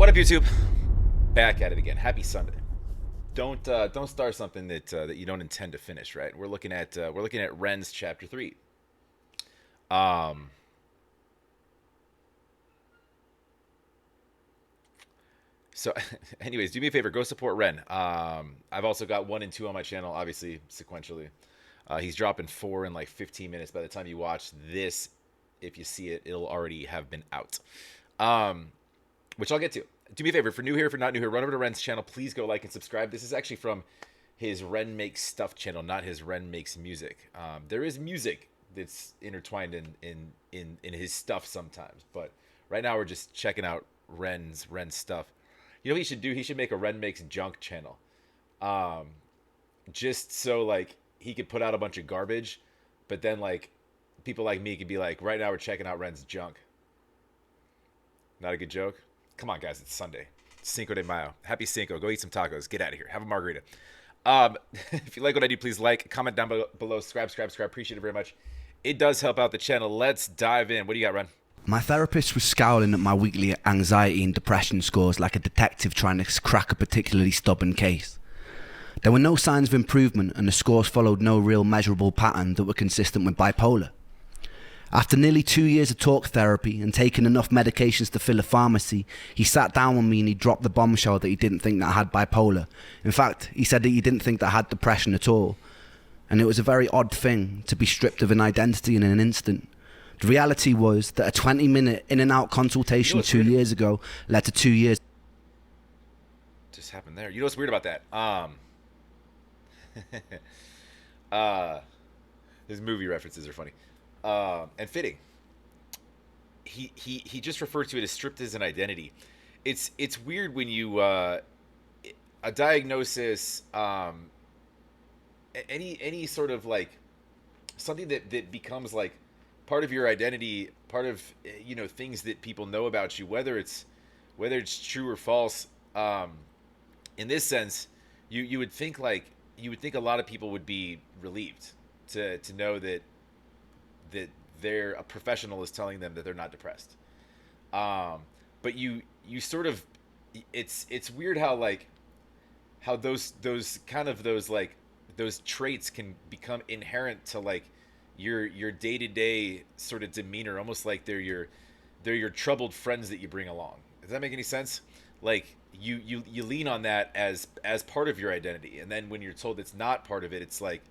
What up, YouTube? Back at it again. Happy Sunday. Don't start something that you don't intend to finish. Right? We're looking at REN's chapter 3. Um. So, anyways, do me a favor. Go support Ren. I've also got 1 and 2 on my channel, obviously sequentially. He's dropping 4 in like 15 minutes. By the time you watch this, if you see it, it'll already have been out. Which I'll get to. Do me a favor, for not new here, run over to Ren's channel. Please go like and subscribe. This is actually from his Ren Makes Stuff channel, not his Ren Makes Music. There is music that's intertwined in his stuff sometimes, but right now we're just checking out Ren's stuff. You know what he should do? He should make a Ren Makes Junk channel. Just so like he could put out a bunch of garbage, but then like people like me could be like, right now we're checking out Ren's junk. Not a good joke? Come on, guys, it's Sunday. Cinco de Mayo. Happy Cinco. Go eat some tacos. Get out of here. Have a margarita. If you like what I do, please like, comment down below, subscribe. Appreciate it very much. It does help out the channel. Let's dive in. What do you got, Ren? My therapist was scowling at my weekly anxiety and depression scores like a detective trying to crack a particularly stubborn case. There were no signs of improvement, and the scores followed no real measurable pattern that were consistent with bipolar. After nearly 2 years of talk therapy and taking enough medications to fill a pharmacy, he sat down with me and he dropped the bombshell that he didn't think that I had bipolar. In fact, he said that he didn't think that I had depression at all. And it was a very odd thing to be stripped of an identity in an instant. The reality was that a 20-minute in-and-out consultation 2 years ago led to 2 years. Just happened there. You know what's weird about that? His movie references are funny. And fitting. He just referred to it as stripped as an identity. It's weird when you a diagnosis, any sort of like something that becomes like part of your identity, part of things that people know about you, whether it's true or false. In this sense, you would think a lot of people would be relieved to know that a professional is telling them that they're not depressed. But you sort of, it's weird how those traits can become inherent to like your day-to-day sort of demeanor, almost like they're your troubled friends that you bring along. Does that make any sense? Like you lean on that as part of your identity, and then when you're told it's not part of it, it's like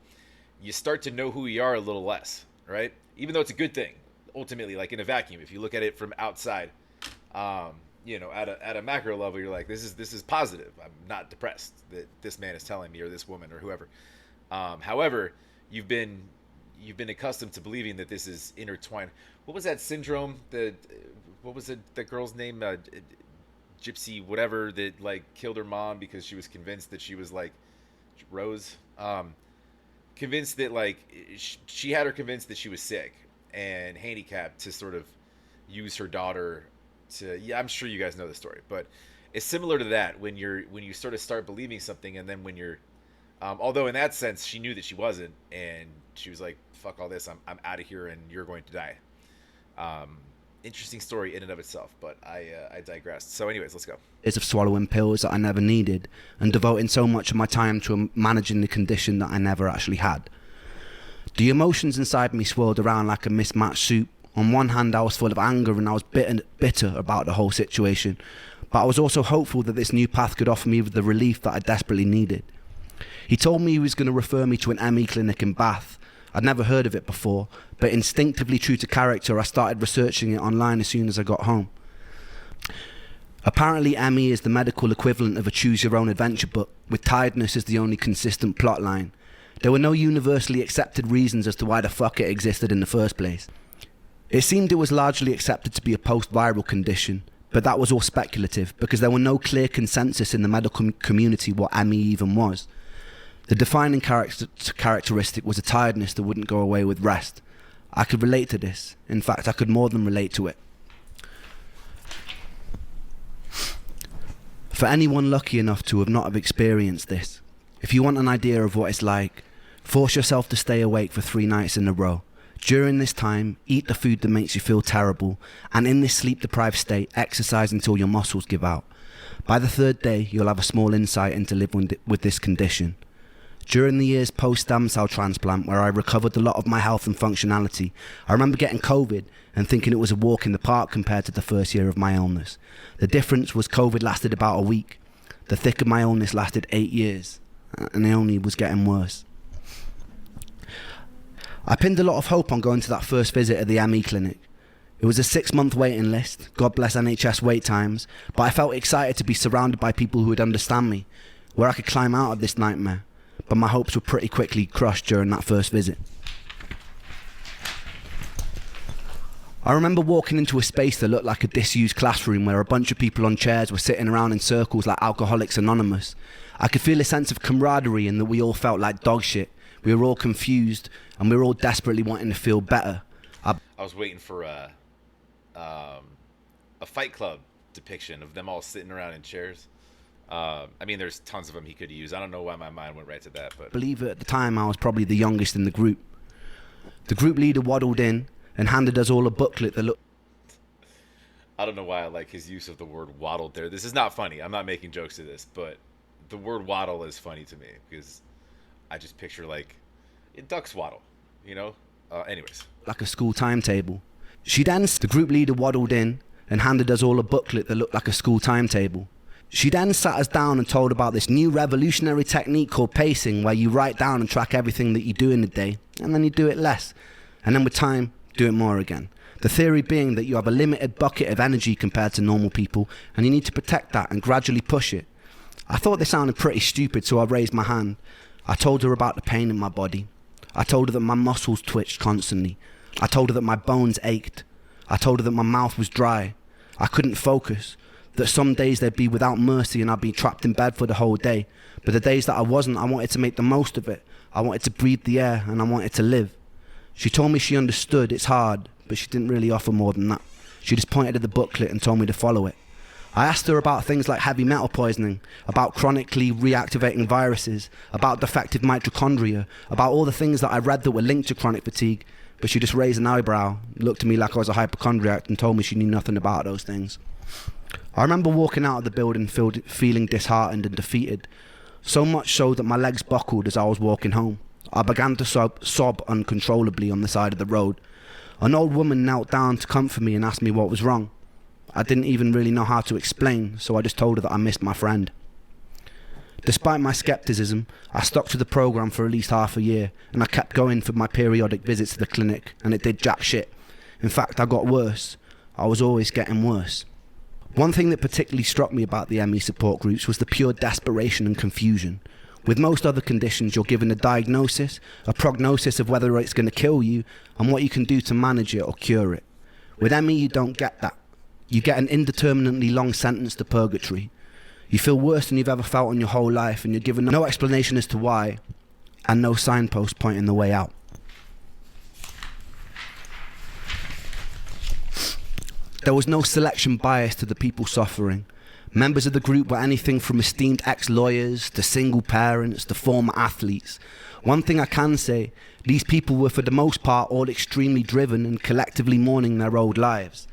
you start to know who you are a little less, right? Even though it's a good thing, ultimately, like in a vacuum, if you look at it from outside, at a macro level, you're like, this is positive. I'm not depressed that this man is telling me, or this woman, or whoever. However, you've been accustomed to believing that this is intertwined. What was that syndrome? What was the girl's name? Gypsy, whatever, that like killed her mom because she was convinced that she was like Rose. Convinced that like she had her convinced that she was sick and handicapped to sort of use her daughter to. Yeah, I'm sure you guys know the story, but it's similar to that when you sort of start believing something, and then when you're, although in that sense she knew that she wasn't, and she was like, "Fuck all this, I'm out of here, and you're going to die." Interesting story in and of itself, but I digressed. So anyways, let's go. Of swallowing pills that I never needed and devoting so much of my time to managing the condition that I never actually had. The emotions inside me swirled around like a mismatched soup. On one hand, I was full of anger and I was bitter about the whole situation, but I was also hopeful that this new path could offer me the relief that I desperately needed. He told me he was going to refer me to an ME clinic in Bath. I'd never heard of it before, but instinctively true to character, I started researching it online as soon as I got home. Apparently, ME is the medical equivalent of a choose-your-own-adventure book, with tiredness as the only consistent plot line. There were no universally accepted reasons as to why the fuck it existed in the first place. It seemed it was largely accepted to be a post-viral condition, but that was all speculative, because there were no clear consensus in the medical community what ME even was. The defining characteristic was a tiredness that wouldn't go away with rest. I could relate to this. In fact, I could more than relate to it. For anyone lucky enough to have not have experienced this, if you want an idea of what it's like, force yourself to stay awake for 3 nights in a row. During this time, eat the food that makes you feel terrible, and in this sleep-deprived state, exercise until your muscles give out. By the third day, you'll have a small insight into living with this condition. During the years post-stem cell transplant, where I recovered a lot of my health and functionality, I remember getting COVID and thinking it was a walk in the park compared to the first year of my illness. The difference was COVID lasted about a week. The thick of my illness lasted 8 years, and it only was getting worse. I pinned a lot of hope on going to that first visit at the ME clinic. It was a 6-month waiting list, God bless NHS wait times, but I felt excited to be surrounded by people who would understand me, where I could climb out of this nightmare. But my hopes were pretty quickly crushed during that first visit. I remember walking into a space that looked like a disused classroom where a bunch of people on chairs were sitting around in circles like Alcoholics Anonymous. I could feel a sense of camaraderie and that we all felt like dog shit. We were all confused and we were all desperately wanting to feel better. I was waiting for a Fight Club depiction of them all sitting around in chairs. I mean, there's tons of them he could use. I don't know why my mind went right to that, but... I believe at the time I was probably the youngest in the group. The group leader waddled in and handed us all a booklet that looked... I don't know why I like his use of the word waddled there. This is not funny. I'm not making jokes of this, but the word waddle is funny to me because I just picture, like, ducks waddle, you know? Anyways. Like a school timetable. The group leader waddled in and handed us all a booklet that looked like a school timetable. She then sat us down and told about this new revolutionary technique called pacing, where you write down and track everything that you do in a day, and then you do it less. And then with time, do it more again. The theory being that you have a limited bucket of energy compared to normal people, and you need to protect that and gradually push it. I thought this sounded pretty stupid, so I raised my hand. I told her about the pain in my body. I told her that my muscles twitched constantly. I told her that my bones ached. I told her that my mouth was dry. I couldn't focus. That some days they'd be without mercy and I'd be trapped in bed for the whole day. But the days that I wasn't, I wanted to make the most of it. I wanted to breathe the air and I wanted to live. She told me she understood it's hard, but she didn't really offer more than that. She just pointed at the booklet and told me to follow it. I asked her about things like heavy metal poisoning, about chronically reactivating viruses, about defective mitochondria, about all the things that I read that were linked to chronic fatigue, but she just raised an eyebrow, looked at me like I was a hypochondriac and told me she knew nothing about those things. I remember walking out of the building feeling disheartened and defeated, so much so that my legs buckled as I was walking home. I began to sob uncontrollably on the side of the road. An old woman knelt down to comfort me and asked me what was wrong. I didn't even really know how to explain, so I just told her that I missed my friend. Despite my skepticism, I stuck to the program for at least half a year, and I kept going for my periodic visits to the clinic, and it did jack shit. In fact, I got worse. I was always getting worse. One thing that particularly struck me about the ME support groups was the pure desperation and confusion. With most other conditions, you're given a diagnosis, a prognosis of whether it's going to kill you, and what you can do to manage it or cure it. With ME, you don't get that. You get an indeterminately long sentence to purgatory. You feel worse than you've ever felt in your whole life, and you're given no explanation as to why, and no signpost pointing the way out. There was no selection bias to the people suffering. Members of the group were anything from esteemed ex-lawyers to single parents to former athletes. One thing I can say, these people were for the most part all extremely driven and collectively mourning their old lives.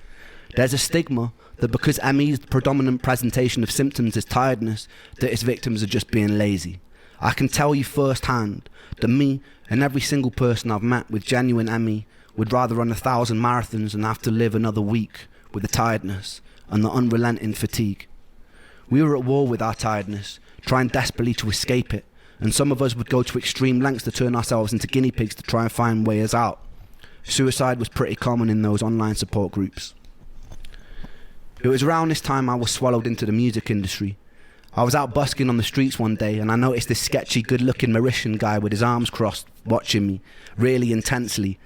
There's a stigma that because ME's predominant presentation of symptoms is tiredness, that its victims are just being lazy. I can tell you firsthand that me and every single person I've met with genuine ME would rather run 1,000 marathons than have to live another week with the tiredness and the unrelenting fatigue. We were at war with our tiredness, trying desperately to escape it, and some of us would go to extreme lengths to turn ourselves into guinea pigs to try and find ways out. Suicide was pretty common in those online support groups. It was around this time I was swallowed into the music industry. I was out busking on the streets one day and I noticed this sketchy, good-looking Mauritian guy with his arms crossed watching me, really intensely,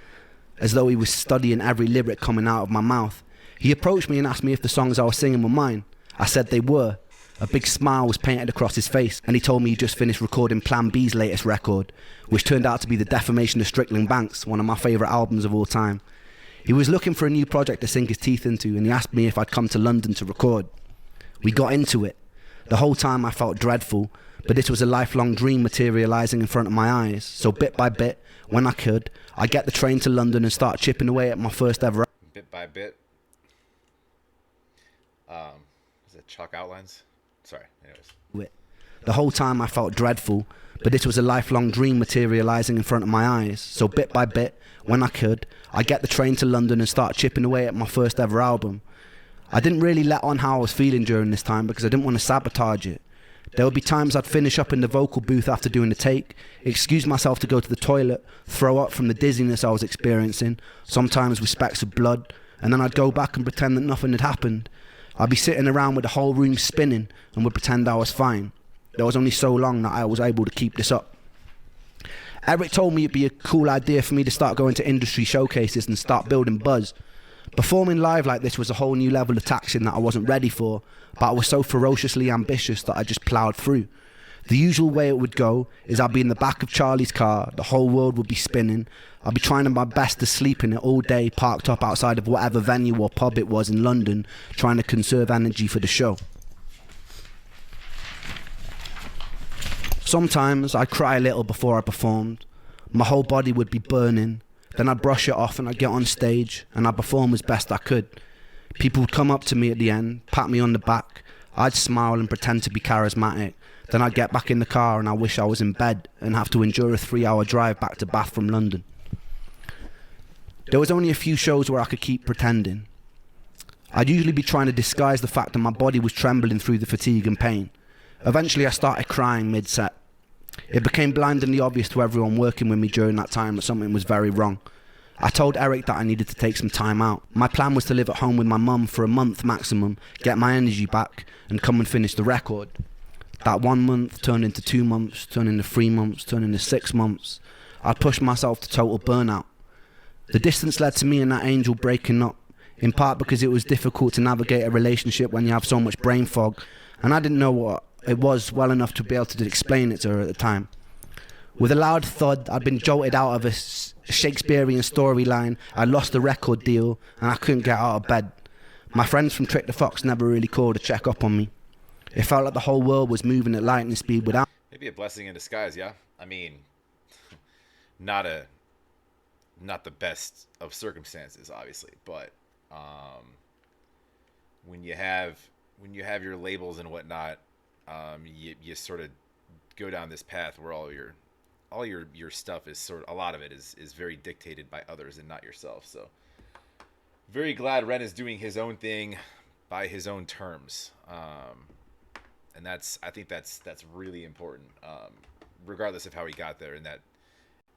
as though he was studying every lyric coming out of my mouth. He approached me and asked me if the songs I was singing were mine. I said they were. A big smile was painted across his face, and he told me he just finished recording Plan B's latest record, which turned out to be The Defamation of Strickland Banks, one of my favourite albums of all time. He was looking for a new project to sink his teeth into, and he asked me if I'd come to London to record. We got into it. The whole time I felt dreadful, but this was a lifelong dream materialising in front of my eyes, so bit by bit, when I could, I'd get the train to London and start chipping away at my first ever... Bit by bit. Is it chalk outlines? Sorry. Anyways. it. The whole time I felt dreadful, but this was a lifelong dream materializing in front of my eyes. So bit by bit, when I could, I get the train to London and start chipping away at my first ever album. I didn't really let on how I was feeling during this time because I didn't want to sabotage it. There would be times I'd finish up in the vocal booth after doing the take, excuse myself to go to the toilet, throw up from the dizziness I was experiencing, sometimes with specks of blood, and then I'd go back and pretend that nothing had happened. I'd be sitting around with the whole room spinning and would pretend I was fine. There was only so long that I was able to keep this up. Eric told me it'd be a cool idea for me to start going to industry showcases and start building buzz. Performing live like this was a whole new level of taxing that I wasn't ready for, but I was so ferociously ambitious that I just ploughed through. The usual way it would go is I'd be in the back of Charlie's car, the whole world would be spinning, I'd be trying my best to sleep in it all day, parked up outside of whatever venue or pub it was in London, trying to conserve energy for the show. Sometimes I'd cry a little before I performed. My whole body would be burning. Then I'd brush it off and I'd get on stage and I'd perform as best I could. People would come up to me at the end, pat me on the back. I'd smile and pretend to be charismatic. Then I'd get back in the car and I wish I was in bed and have to endure a 3-hour drive back to Bath from London. There was only a few shows where I could keep pretending. I'd usually be trying to disguise the fact that my body was trembling through the fatigue and pain. Eventually I started crying mid-set. It became blindingly obvious to everyone working with me during that time that something was very wrong. I told Eric that I needed to take some time out. My plan was to live at home with my mum for a month maximum, get my energy back, and come and finish the record. That 1 month turned into 2 months, turned into 3 months, turned into 6 months. I pushed myself to total burnout. The distance led to me and that angel breaking up, in part because it was difficult to navigate a relationship when you have so much brain fog, and I didn't know what it was well enough to be able to explain it to her at the time. With a loud thud, I'd been jolted out of a Shakespearean storyline, I'd lost the record deal, and I couldn't get out of bed. My friends from Trick the Fox never really called to check up on me. It felt like the whole world was moving at lightning speed without... Maybe a blessing in disguise, yeah? I mean, not the best of circumstances, obviously, but when you have your labels and whatnot, you sort of go down this path where all your stuff is a lot of it is very dictated by others and not yourself. So very glad Ren is doing his own thing by his own terms. And I think that's really important, regardless of how he got there, and that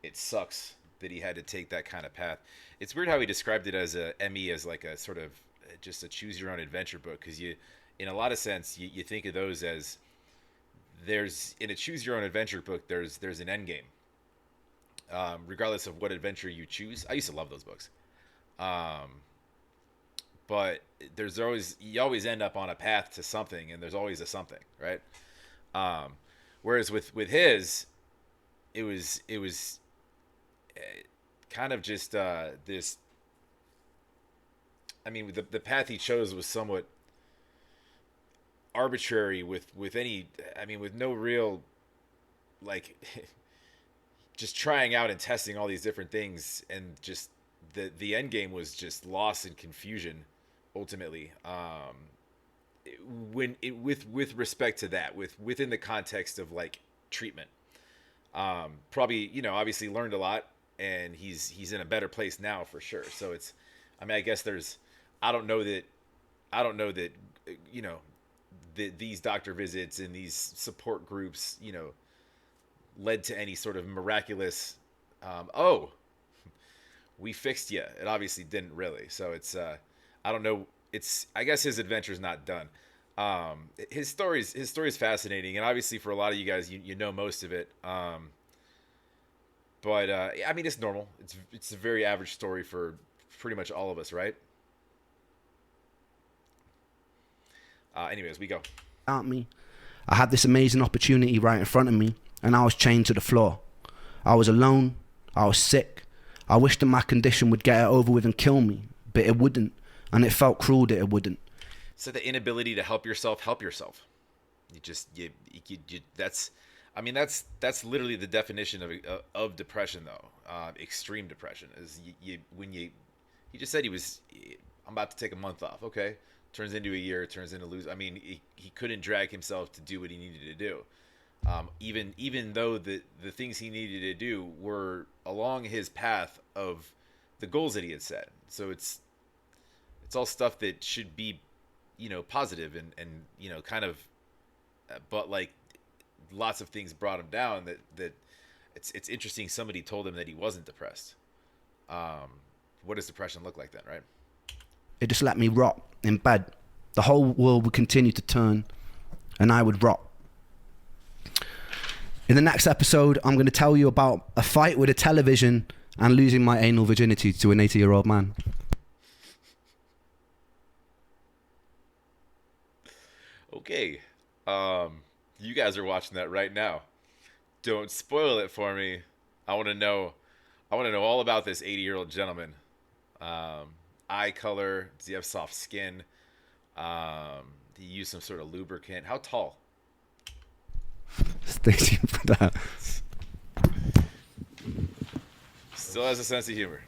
it sucks that he had to take that kind of path. It's weird how he described it as ME as like a sort of just a choose your own adventure book, because in a lot of sense, you think of those as there's in a choose your own adventure book, there's an end game, regardless of what adventure you choose. I used to love those books, but you always end up on a path to something, and there's always a something, right? Whereas with his, it was kind of just this. I mean, the path he chose was somewhat arbitrary with no real, like, just trying out and testing all these different things, and just the end game was just loss and confusion ultimately, with respect to that, within the context of like treatment. Probably, obviously learned a lot, and he's in a better place now for sure. So I guess I don't know that these doctor visits and these support groups, led to any sort of miraculous, we fixed you. It obviously didn't really. So I don't know. I guess his adventure's not done. His story's fascinating, and obviously for a lot of you guys, you know most of it. But I mean, it's normal. It's a very average story for pretty much all of us, right? Anyways, we go. Me. I had this amazing opportunity right in front of me, and I was chained to the floor. I was alone. I was sick. I wished that my condition would get it over with and kill me, but it wouldn't, and it felt cruel that it wouldn't. So the inability to help yourself. That's literally the definition of depression, though. Extreme depression is he just said I'm about to take a month off. Okay, turns into a year, turns into lose. I mean, he couldn't drag himself to do what he needed to do. Even though the things he needed to do were along his path of the goals that he had set. So it's all stuff that should be, positive and kind of, but like lots of things brought him down. That it's interesting. Somebody told him that he wasn't depressed. What does depression look like then, right? It just let me rot in bed. The whole world would continue to turn, and I would rot. In the next episode, I'm going to tell you about a fight with a television and losing my anal virginity to an 80-year-old man. Okay. You guys are watching that right now. Don't spoil it for me. I want to know all about this 80-year-old gentleman. Eye color. Does he have soft skin? Do you use some sort of lubricant? How tall? Stay tuned for that. Still has a sense of humor.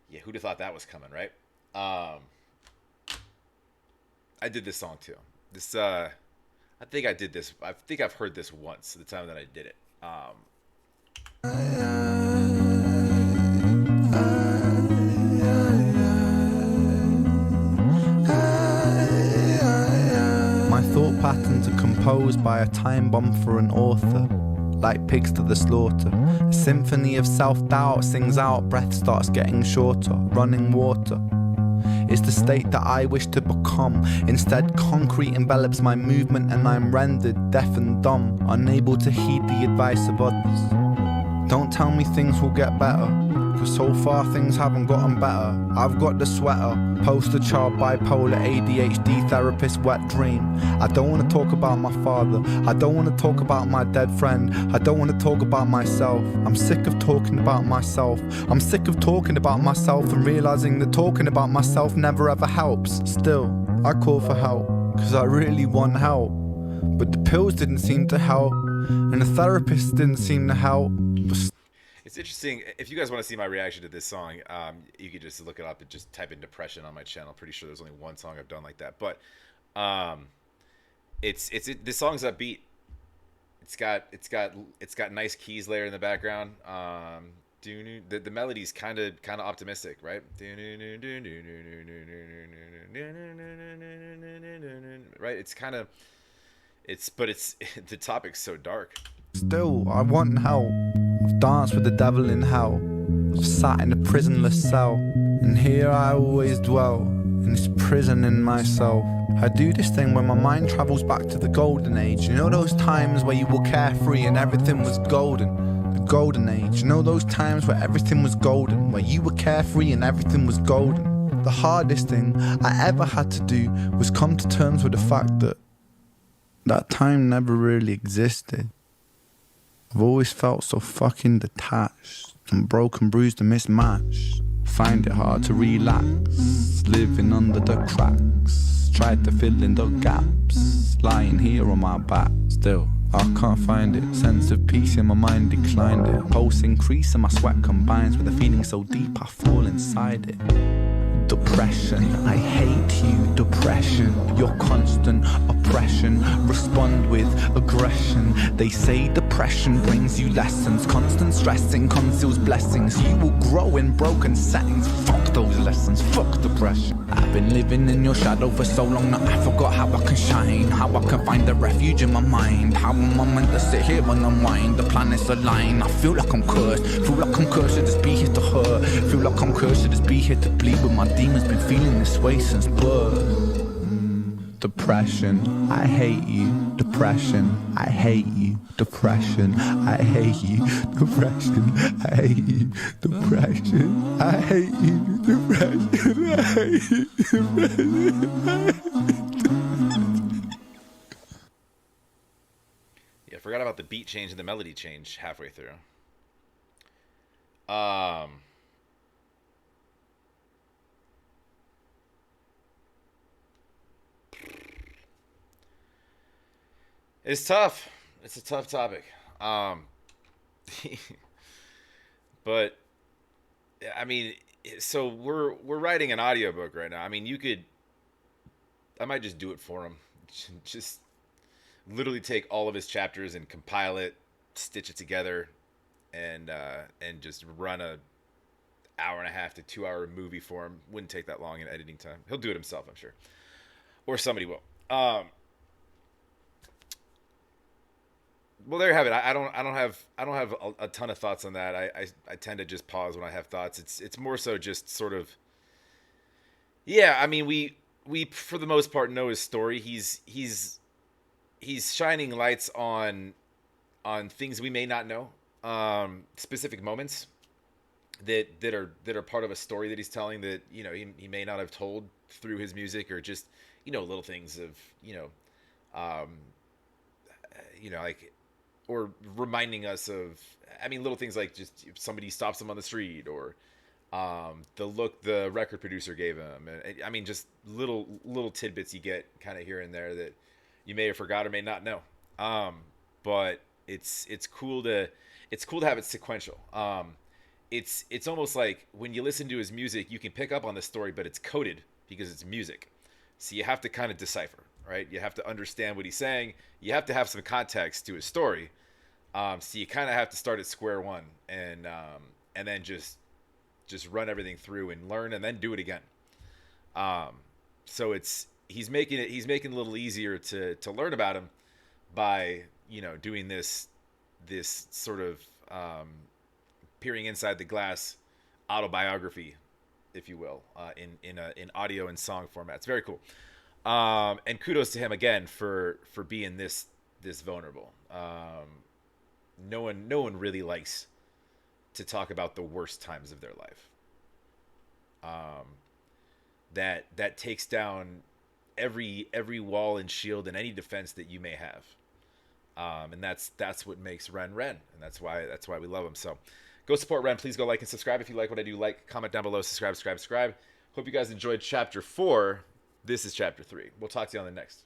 Yeah, who'd have thought that was coming, right? I did this song too. I think I did this. I think I've heard this once. The time that I did it. My thought patterns are composed by a time bomb for an author, like pigs to the slaughter. A symphony of self-doubt sings out, breath starts getting shorter, running water. It's the state that I wish to become. Instead, concrete envelops my movement and I'm rendered deaf and dumb, unable to heed the advice of others. Don't tell me things will get better, cause so far things haven't gotten better. I've got the sweater, poster child, bipolar, ADHD, therapist, wet dream. I don't want to talk about my father, I don't want to talk about my dead friend, I don't want to talk about myself. I'm sick of talking about myself. I'm sick of talking about myself and realizing that talking about myself never ever helps. Still, I call for help, cause I really want help. But the pills didn't seem to help, and the therapist didn't seem to help. It's interesting. If you guys want to see my reaction to this song, you could just look it up and just type in depression on my channel. Pretty sure there's only one song I've done like that. But this song's upbeat. It's got nice keys layer in the background. The melody's kind of optimistic, right? Right? But the topic's so dark. Still, I want help. I've danced with the devil in hell. I've sat in a prisonless cell, and here I always dwell, in this prison in myself. I do this thing where my mind travels back to the golden age. You know those times where you were carefree and everything was golden? The golden age. You know those times where everything was golden, where you were carefree and everything was golden? The hardest thing I ever had to do was come to terms with the fact that that time never really existed. I've always felt so fucking detached and broken, bruised and mismatched. Find it hard to relax, living under the cracks. Tried to fill in the gaps, lying here on my back. Still, I can't find it. Sense of peace in my mind declined it. Pulse increase and my sweat combines with a feeling so deep I fall inside it. Depression, I hate you, depression. Your constant oppression, respond with aggression. They say depression brings you lessons. Constant stressing conceals blessings. You will grow in broken settings. Fuck those lessons, fuck depression. I've been living in your shadow for so long that I forgot how I can shine. How I can find a refuge in my mind. How am I meant to sit here and unwind? The planets align. I feel like I'm cursed. Feel like I'm cursed to just be here to hurt. Feel like I'm cursed to just be here to bleed with my demons. Been feeling this way since birth. Depression, I hate you. Depression, I hate you. Depression, I hate you. Depression, I hate you. Depression, I hate you. Depression, I hate you. Depression, I hate you. Yeah, I forgot about the beat change and the melody change halfway through. It's tough. It's a tough topic. But I mean, so we're writing an audiobook right now. I mean, I might just do it for him. Just literally take all of his chapters and compile it, stitch it together, and just run a hour and a half to 2 hour movie for him. Wouldn't take that long in editing time. He'll do it himself, I'm sure, or somebody will. Well, there you have it. I don't have a ton of thoughts on that. I tend to just pause when I have thoughts. It's more so just sort of, yeah. I mean, we for the most part know his story. He's shining lights on things we may not know, specific moments that are part of a story that he's telling that he may not have told through his music, or just little things of um, like, or reminding us of, I mean, little things like just if somebody stops him on the street, or the look the record producer gave him. And I mean, just little tidbits you get kind of here and there that you may have forgot or may not know. But it's cool to have it sequential. It's almost like when you listen to his music, you can pick up on the story, but it's coded because it's music. So you have to kind of decipher, right? You have to understand what he's saying. You have to have some context to his story. So you kind of have to start at square one, and then just run everything through and learn, and then do it again. So he's making it a little easier to learn about him by doing this sort of peering inside the glass autobiography, if you will, in audio and song format. It's very cool. And kudos to him again for being this vulnerable. No one really likes to talk about the worst times of their life. That takes down every wall and shield and any defense that you may have. And that's what makes Ren, and that's why we love him. So go support Ren. Please go like and subscribe if you like what I do. Like, comment down below, subscribe. Hope you guys enjoyed chapter 4. This is chapter 3. We'll talk to you on the next.